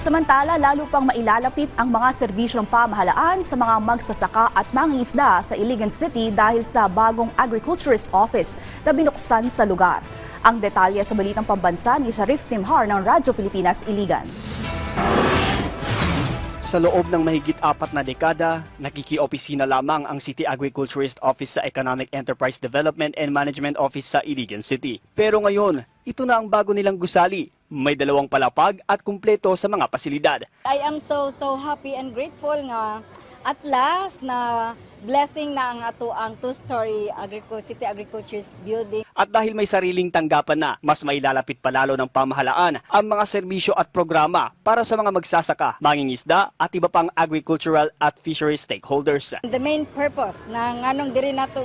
Samantala, lalo pang mailalapit ang mga serbisyong pamahalaan sa mga magsasaka at mangingisda sa Iligan City dahil sa bagong Agriculturist Office na binuksan sa lugar. Ang detalye sa balitang pambansa ni Sharif Timhar ng Radyo Pilipinas, Iligan. Sa loob ng mahigit 4 na dekada, nakikiopisina lamang ang City Agriculturist Office sa Economic Enterprise Development and Management Office sa Iligan City. Pero ngayon, ito na ang bago nilang gusali. May 2 palapag at kumpleto sa mga pasilidad. I am so happy and grateful nga at last na blessing na ang ato ang 2-story City Agriculturist Building. At dahil may sariling tanggapan na, mas mailalapit palalo ng pamahalaan ang mga serbisyo at programa para sa mga magsasaka, mangingisda at iba pang agricultural at fisheries stakeholders. The main purpose na nganong diri nato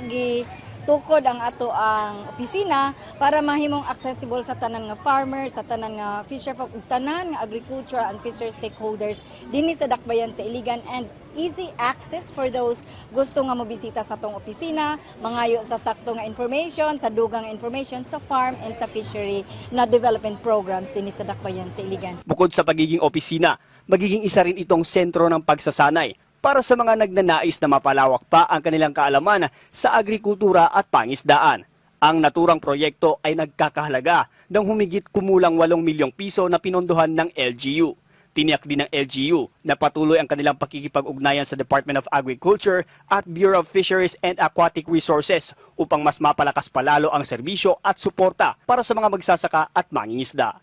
tukod ang ato ang opisina para mahimong accessible sa tanan nga farmers, sa tanan nga fisher folk, ug tanan nga agriculture and fisher stakeholders dinhi sa dakbayan sa Iligan, and easy access for those gusto nga mobisita sa atong opisina, mangayo sa sakto nga information, sa dugang information sa farm and sa fishery na development programs dinhi sa dakbayan sa Iligan. Bukod sa pagiging opisina, magiging isa rin itong sentro ng pagsasanay para sa mga nagnanais na mapalawak pa ang kanilang kaalaman sa agrikultura at pangisdaan. Ang naturang proyekto ay nagkakahalaga ng humigit kumulang 8 milyong piso na pinondohan ng LGU. Tiniyak din ng LGU na patuloy ang kanilang pakikipag-ugnayan sa Department of Agriculture at Bureau of Fisheries and Aquatic Resources upang mas mapalakas palalo ang serbisyo at suporta para sa mga magsasaka at mangingisda.